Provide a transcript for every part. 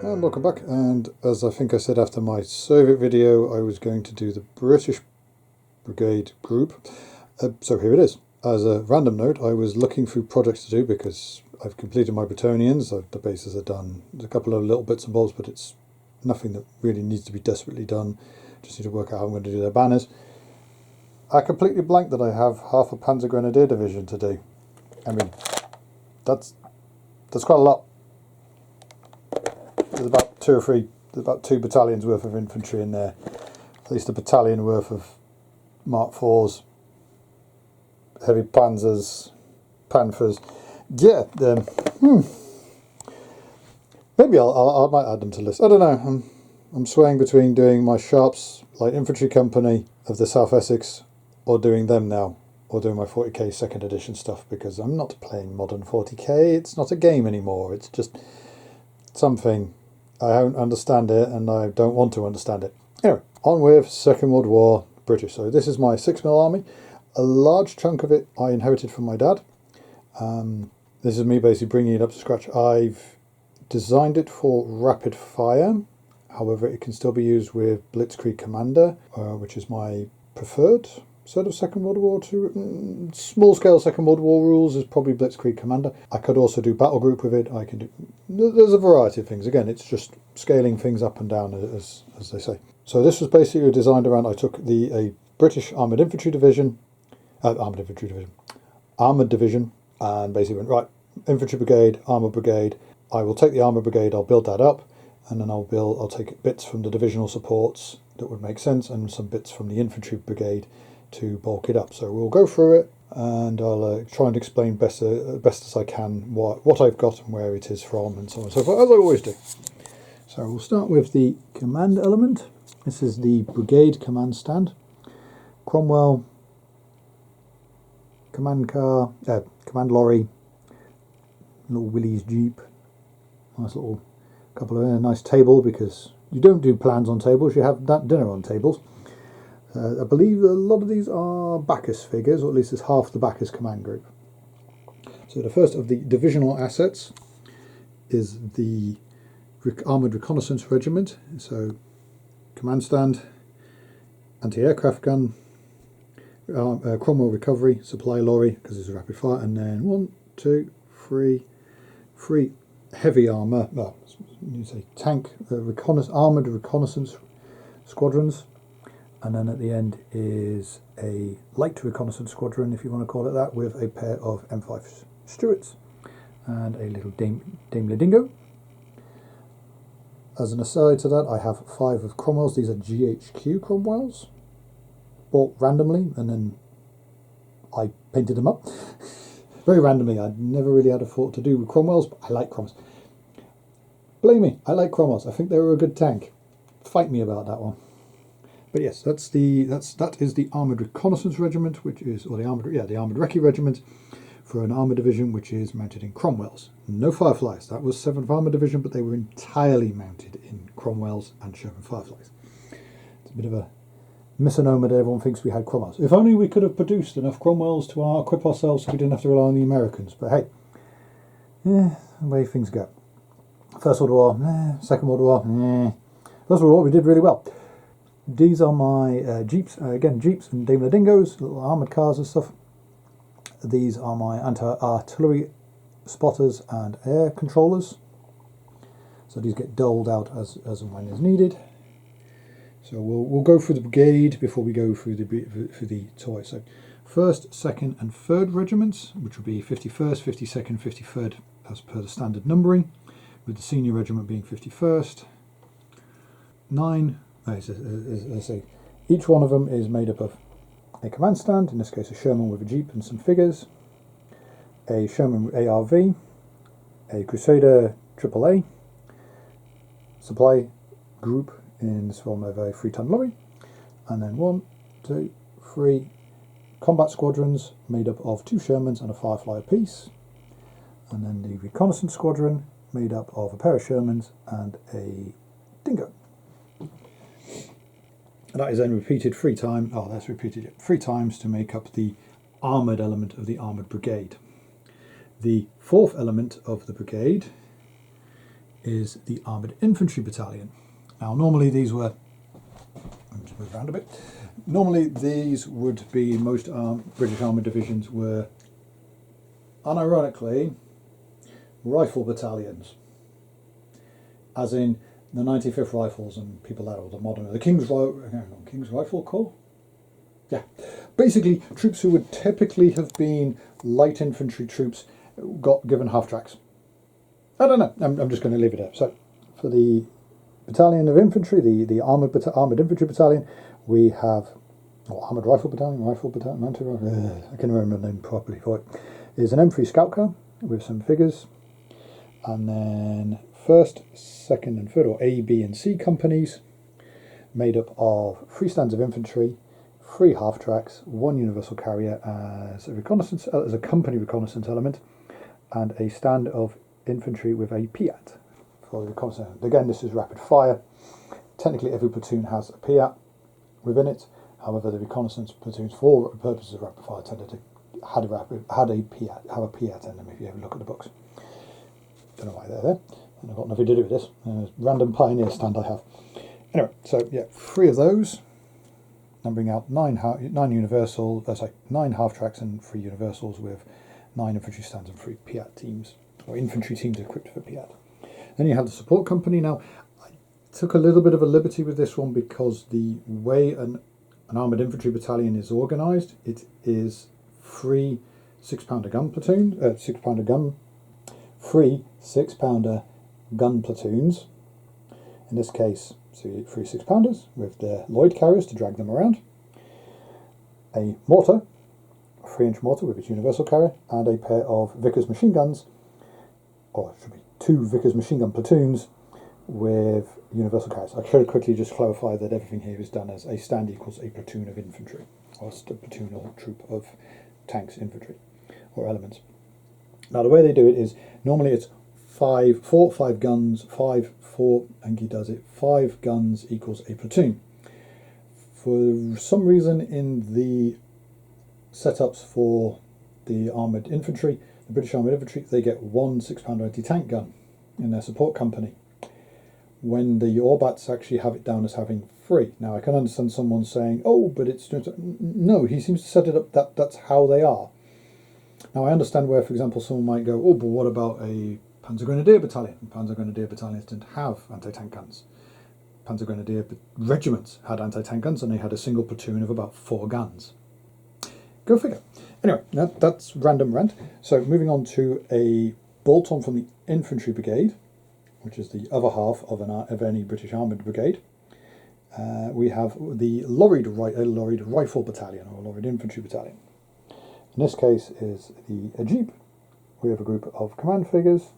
And welcome back, and as I think I said after my Soviet video, I was going to do the British Brigade group. So here it is. As a random note, I was looking through projects to do because I've completed my Bretonians, the bases are done. There's a couple of little bits and bobs, but it's nothing that really needs to be desperately done. Just need to work out how I'm going to do their banners. I completely blanked that I have half a Panzer Grenadier Division to do. I mean, that's quite a lot. There's about two battalions worth of infantry in there. At least a battalion worth of Mark IVs, heavy panzers, panthers. Yeah, maybe I might add them to the list. I don't know. I'm swaying between doing my Sharps Light Infantry Company of the South Essex, or doing them now, or doing my 40k 2nd edition stuff, because I'm not playing modern 40k. It's not a game anymore. It's just something. I don't understand it, and I don't want to understand it. Anyway, on with Second World War British. So this is my 6mm army. A large chunk of it I inherited from my dad. This is me basically bringing it up to scratch. I've designed it for rapid fire. However, it can still be used with Blitzkrieg Commander, which is my preferred set of Second World War II. Small scale Second World War rules is probably Blitzkrieg Commander. I could also do battle group with it. I can do. There's a variety of things. Again, it's just scaling things up and down, as they say. So this was basically designed around. I took a British Armoured Infantry Division, Armoured Division, and basically went right. Infantry Brigade, Armoured Brigade. I will take the Armoured Brigade. I'll build that up, and then I'll take bits from the divisional supports that would make sense, and some bits from the Infantry Brigade to bulk it up. So we'll go through it, and I'll try and explain best as I can what I've got and where it is from, and so on and so forth, as I always do. So we'll start with the command element. This is the brigade command stand. Cromwell, command car, command lorry, little Willys Jeep, nice little couple of nice table, because you don't do plans on tables, you have that dinner on tables. I believe a lot of these are Bacchus figures, or at least it's half the Bacchus command group. So the first of the divisional assets is the Armoured Reconnaissance Regiment. So command stand, anti-aircraft gun, Cromwell recovery, supply lorry, because it's a rapid fire, and then 1, 2, 3 heavy armour, you say tank, armoured reconnaissance squadrons. And then at the end is a light reconnaissance squadron, if you want to call it that, with a pair of M5 Stuarts and a little Daimler Dingo. As an aside to that, I have 5 of Cromwell's. These are GHQ Cromwell's, bought randomly, and then I painted them up. Very randomly. I never really had a thought to do with Cromwell's, but I like Cromwell's. Blame me, I like Cromwell's. I think they were a good tank. Fight me about that one. But yes, that is the Armoured Reconnaissance Regiment, which is, or the Armoured Recce Regiment, for an armoured division which is mounted in Cromwell's. No Fireflies. That was 7th Armoured Division, but they were entirely mounted in Cromwell's and Sherman Fireflies. It's a bit of a misnomer that everyone thinks we had Cromwell's. If only we could have produced enough Cromwell's to equip ourselves so we didn't have to rely on the Americans. But hey, the way things go. First World War, Second World War, First World War we did really well. These are my Jeeps, again Jeeps and Daimler Dingos, little armoured cars and stuff. These are my anti-artillery spotters and air controllers. So these get doled out as and when is needed. So we'll go through the brigade before we go through the toy. So 1st, 2nd and 3rd regiments, which will be 51st, 52nd, 53rd as per the standard numbering, with the senior regiment being 51st. 9. As I say, each one of them is made up of a command stand, in this case a Sherman with a Jeep and some figures, a Sherman ARV, a Crusader AAA, supply group in this form of a 3-ton lorry, and then 1, 2, 3 combat squadrons made up of 2 Shermans and a Firefly apiece, and then the reconnaissance squadron made up of a pair of Shermans and a Dingo. And that is then repeated 3 times. Oh, that's repeated 3 times to make up the armoured element of the Armoured Brigade. The 4th element of the brigade is the Armoured Infantry Battalion. Now normally these were, let me just move around a bit, normally these would be, most British Armoured Divisions were, unironically, rifle battalions. As in the 95th Rifles and people that, or the modern, the King's Rifle Corps? Yeah. Basically, troops who would typically have been light infantry troops got given half-tracks. I don't know, I'm just going to leave it there. So, for the Battalion of Infantry, the Armoured Infantry Battalion, we have, Armoured Rifle Battalion, Mounted Rifle, I can remember the name properly for it, is an M3 scout car with some figures, and then 1st, 2nd and 3rd, or A, B and C companies, made up of 3 stands of infantry, 3 half-tracks, 1 universal carrier as a reconnaissance, as a company reconnaissance element, and a stand of infantry with a PAT for the reconnaissance. Again, this is rapid fire. Technically, every platoon has a PAT within it. However, the reconnaissance platoons, for purposes of rapid fire, tended to have a PAT in them. If you ever look at the books, don't know why they're there. And I've got nothing to do with this. Random Pioneer stand I have. Anyway, so yeah, 3 of those, numbering out 9 half-tracks and 3 universals with 9 infantry stands and 3 PAT teams, or infantry teams equipped for PAT. Then you have the support company. Now, I took a little bit of a liberty with this one because the way an armoured infantry battalion is organised, it is 3 6-pounder gun platoons, 3 6-pounder gun platoons. In this case, 3 6-pounders with their Lloyd carriers to drag them around, a mortar, a 3-inch mortar with its universal carrier, and a pair of Vickers machine guns, or it should be 2 Vickers machine gun platoons with universal carriers. I should quickly just clarify that everything here is done as a stand equals a platoon of infantry, or a platoon or troop of tanks infantry or elements. Now the way they do it is, normally it's 5 guns, 4, and he does it, 5 guns equals a platoon. For some reason in the setups for the armoured infantry, the British Armoured Infantry, they get 1 6-pounder anti-tank gun in their support company, when the Orbats actually have it down as having 3. Now I can understand someone saying, oh, but it's just, no, he seems to set it up that's how they are. Now I understand where, for example, someone might go, oh, but what about a Panzer Grenadier Battalion? And Panzer Grenadier Battalions didn't have anti-tank guns. Panzer Grenadier regiments had anti-tank guns, and they had a single platoon of about 4 guns. Go figure. Anyway, that's random rant. So moving on to a bolt-on from the Infantry Brigade, which is the other half of any British Armoured Brigade. We have the lorried Rifle Battalion, or lorried Infantry Battalion. In this case is a jeep. We have a group of command figures,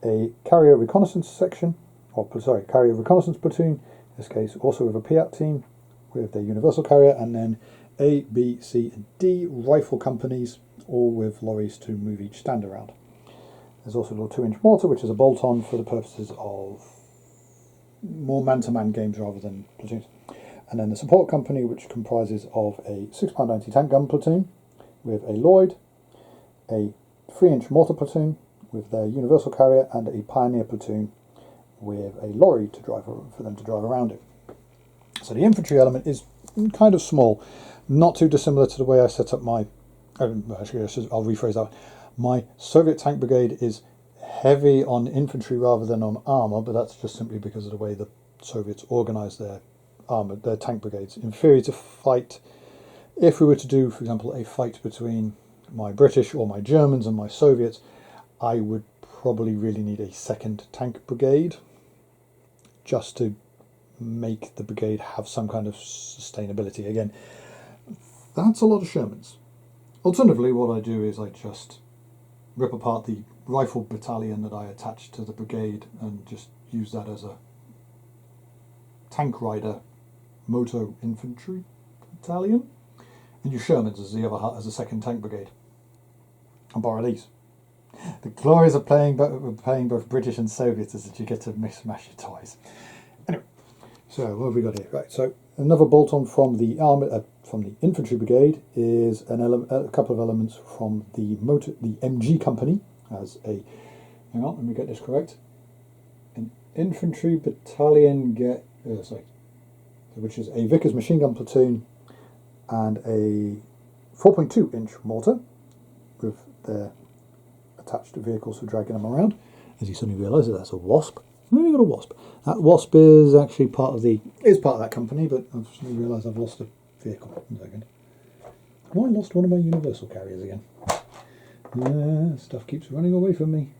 a carrier reconnaissance section, carrier reconnaissance platoon, in this case also with a PAT team with their universal carrier, and then A, B, C and D rifle companies, all with lorries to move each stand around. There's also a little 2-inch mortar, which is a bolt-on for the purposes of more man-to-man games rather than platoons. And then the support company, which comprises of a 6-pounder anti-tank gun platoon with a Lloyd, a 3-inch mortar platoon with their universal carrier, and a Pioneer platoon with a lorry for them to drive around it. So the infantry element is kind of small, not too dissimilar to the way I set up my, I'll rephrase that. My Soviet tank brigade is heavy on infantry rather than on armour, but that's just simply because of the way the Soviets organised their tank brigades. In theory, to fight, if we were to do, for example, a fight between my British or my Germans and my Soviets, I would probably really need a 2nd tank brigade just to make the brigade have some kind of sustainability. Again, that's a lot of Shermans. Alternatively, what I do is I just rip apart the rifle battalion that I attached to the brigade and just use that as a tank rider moto infantry battalion, and use Shermans as the other, as a 2nd tank brigade, and borrow these. The glories of playing both British and Soviets is that you get to mishmash your toys. Anyway, so what have we got here? Right, so another bolt-on from the infantry brigade is a couple of elements from the MG company as a. Hang on, let me get this correct. infantry battalion which is a Vickers machine gun platoon and a 4.2-inch mortar with their attached vehicles for dragging them around. As you suddenly realise that that's a Wasp. We've got a Wasp. That Wasp is actually part of that company, but I've suddenly realised I've lost a vehicle. One second. Oh, I lost one of my universal carriers again. Stuff keeps running away from me.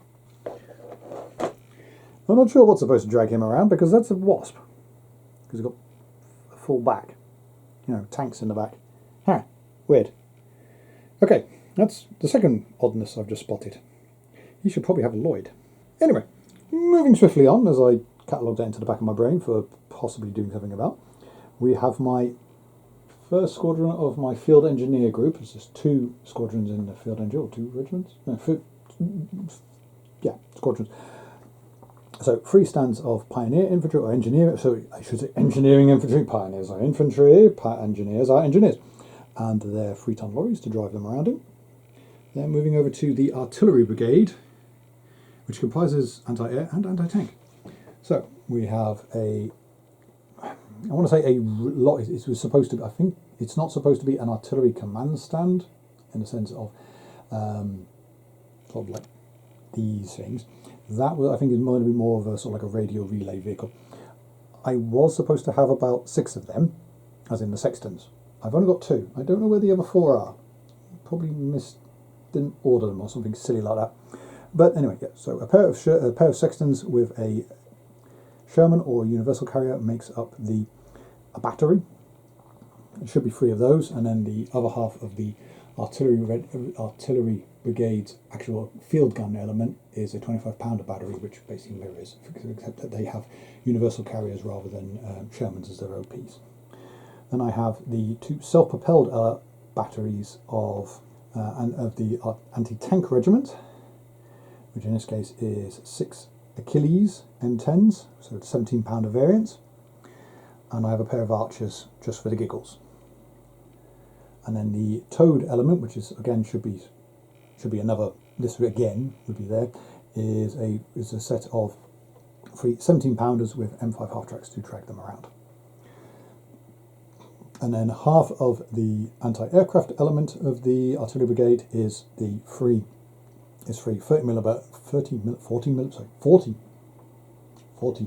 I'm not sure what's supposed to drag him around, because that's a Wasp. Because he's got a full back. You know, tanks in the back. Huh, weird. Okay, that's the second oddness I've just spotted. He should probably have a Lloyd. Anyway, moving swiftly on, as I catalogued that into the back of my brain for possibly doing something about, we have my first squadron of my field engineer group. It's just 2 squadrons in the field engineer, or 2 regiments? No, squadrons. So 3 stands of pioneer infantry, or engineer, so I should say engineering infantry. Pioneers are infantry, engineers are engineers. And they're 3-ton lorries to drive them around in. Then moving over to the artillery brigade, which comprises anti-air and anti-tank. So we have I want to say a lot. It was supposed to. I think it's not supposed to be an artillery command stand in the sense of sort of like these things. That was, I think, is going to be more of a sort of like a radio relay vehicle. I was supposed to have about 6 of them, as in the sextons. I've only got 2. I don't know where the other 4 are. Probably didn't order them or something silly like that. But anyway, yeah. So a pair of sextons with a Sherman or universal carrier makes up a battery. It should be 3 of those, and then the other half of the artillery brigade's actual field gun element is a 25-pounder battery, which basically mirrors, except that they have universal carriers rather than Shermans as their OPs. Then I have the 2 self-propelled batteries of the anti-tank regiment, which in this case is 6 Achilles M10s, so 17-pounder variants, and I have a pair of Archers just for the giggles. And then the towed element, which is again should be another. This again would be there. Is a set of 3 17-pounders with M5 half tracks to drag them around. And then half of the anti-aircraft element of the artillery brigade is the 40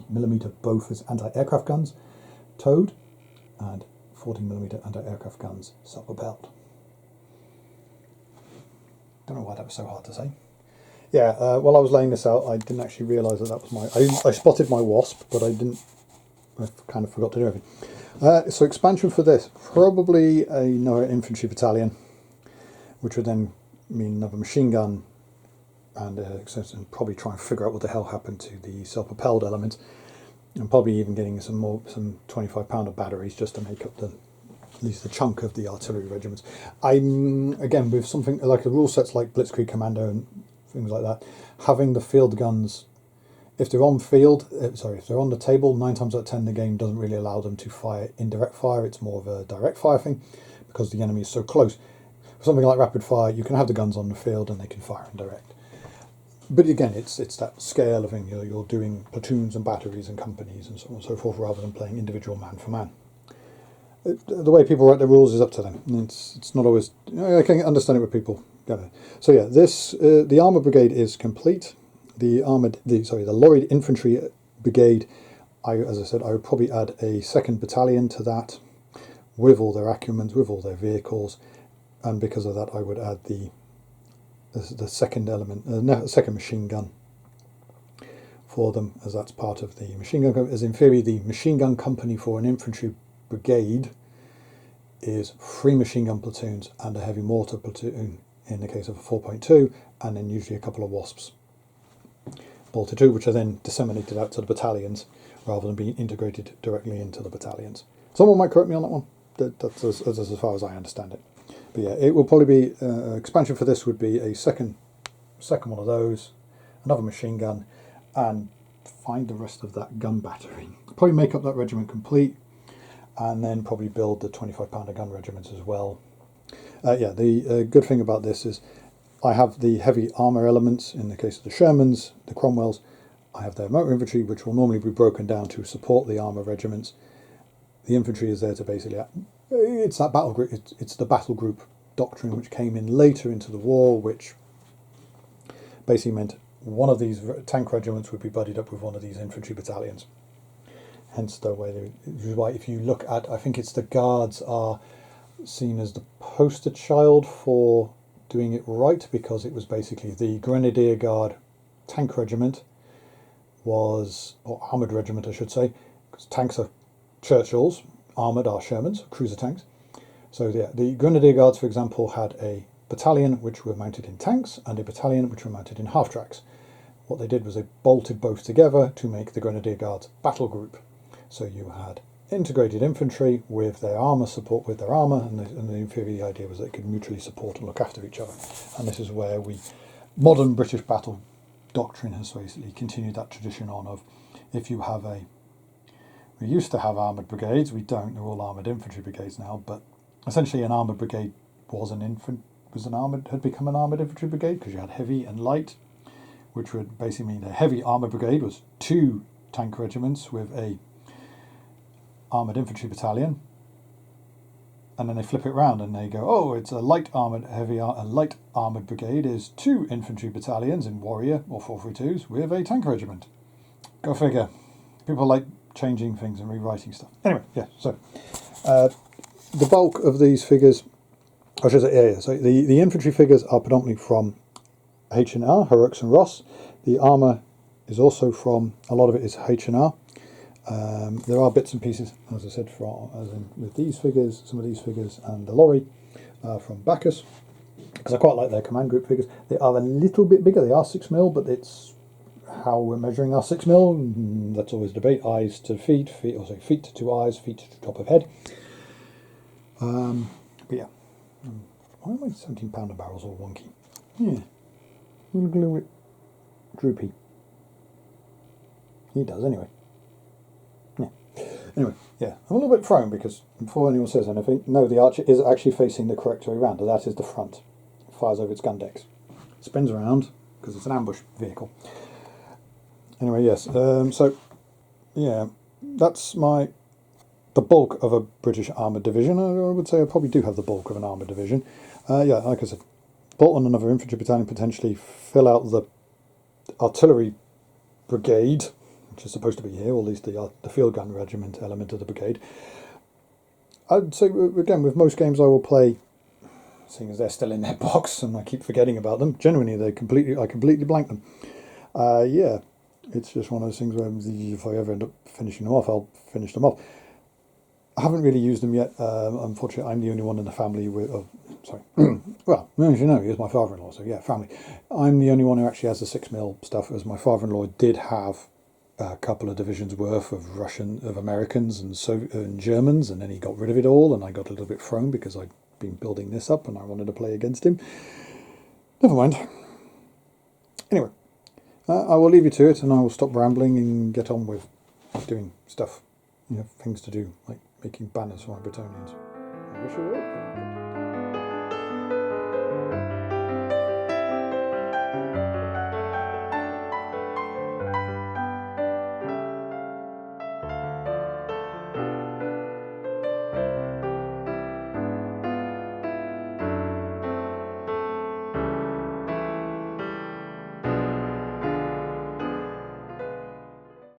millimeter Bofors anti-aircraft guns, towed, and 40mm anti-aircraft guns self-propelled. Don't know why that was so hard to say. Yeah, while I was laying this out, I didn't actually realise that was my... I spotted my Wasp, but I kind of forgot to do everything. So expansion for this, probably another infantry battalion, which would then mean another machine gun, and probably try and figure out what the hell happened to the self-propelled element. And probably even getting some 25-pounder batteries just to make up at least the chunk of the artillery regiments. Again, with something like the rule sets like Blitzkrieg Commando and things like that, having the field guns, if they're on the table, 9 times out of 10 the game doesn't really allow them to fire indirect fire. It's more of a direct fire thing because the enemy is so close. For something like rapid fire, you can have the guns on the field and they can fire indirect. But again, it's that scale of thing. You're doing platoons and batteries and companies and so on and so forth, rather than playing individual man for man. The way people write their rules is up to them. It's not always. I can understand it with people. So yeah, the Armoured Brigade is complete. The Lorried Infantry Brigade. As I said, I would probably add a 2nd battalion to that, with all their acumens, with all their vehicles, and because of that, I would add the second element, second machine gun for them, as that's part of the machine gun. As in theory, the machine gun company for an infantry brigade is 3 machine gun platoons and a heavy mortar platoon in the case of a 4.2, and then usually a couple of Wasps bolted too, which are then disseminated out to the battalions rather than being integrated directly into the battalions. Someone might correct me on that one. That's as far as I understand it. But yeah, it will probably be expansion for this would be a second one of those, another machine gun, and find the rest of that gun battery. Probably make up that regiment complete, and then probably build the 25-pounder gun regiments as well. The good thing about this is I have the heavy armour elements in the case of the Shermans, the Cromwells, I have their motor infantry, which will normally be broken down to support the armour regiments. The infantry is there to basically, it's that battle group, it's the battle group doctrine which came in later into the war, which basically meant one of these tank regiments would be buddied up with one of these infantry battalions. Hence the way, which is why if you look at, I think it's the Guards are seen as the poster child for doing it right, because it was basically the Grenadier Guard tank regiment was, or Armoured Regiment I should say, because tanks are Churchills, armoured are Shermans, cruiser tanks. So yeah, the Grenadier Guards, for example, had a battalion which were mounted in tanks and a battalion which were mounted in half-tracks. What they did was they bolted both together to make the Grenadier Guards battle group. So you had integrated infantry with their armour support, with their armour, and the idea was that they could mutually support and look after each other. And this is where modern British battle doctrine has basically continued that tradition on of, if you have we used to have armoured brigades, we don't, they're all armoured infantry brigades now, but essentially an armoured brigade had become an armoured infantry brigade, because you had heavy and light, which would basically mean a heavy armoured brigade was 2 tank regiments with a armoured infantry battalion, and then they flip it around and they go, oh, it's a light armoured brigade is 2 infantry battalions in Warrior or 432s with a tank regiment. Go figure. People like changing things and rewriting stuff. Anyway, yeah, so the bulk of these figures, I should say, so the infantry figures are predominantly from H&R, Heroics and Ross. The armour is also from, a lot of it is H&R. There are bits and pieces, as I said, with these figures, some of these figures, and the lorry from Bacchus, because I quite like their command group figures. They are a little bit bigger, they are 6mm, but it's how we're measuring our 6mm, that's always debate. Eyes to feet, feet to eyes, feet to top of head. But yeah, why are my 17-pounder barrels all wonky? Yeah, a little bit droopy. He does anyway. Anyway, yeah, I'm a little bit thrown because before anyone says anything, no, the Archer is actually facing the correct way around, and that is the front. It fires over its gun decks. It spins around because it's an ambush vehicle. Anyway, yes, so, yeah, that's the bulk of a British Armoured Division. I would say I probably do have the bulk of an Armoured Division. Yeah, like I said, bolt on another infantry battalion, potentially fill out the artillery brigade, which is supposed to be here, or at least the field gun regiment element of the brigade. I'd say, again, with most games I will play, seeing as they're still in their box and I keep forgetting about them, genuinely I completely blank them. Yeah, it's just one of those things where if I ever end up finishing them off, I'll finish them off. I haven't really used them yet. Unfortunately, I'm the only one in the family with... well, as you know, he's my father-in-law, so yeah, family. I'm the only one who actually has the 6mm stuff, as my father-in-law did have a couple of divisions worth of Americans and Germans, and then he got rid of it all, and I got a little bit thrown because I'd been building this up and I wanted to play against him. Never mind. Anyway, I will leave you to it, and I will stop rambling and get on with doing stuff, things to do, like making banners for my Bretonians. I wish you all.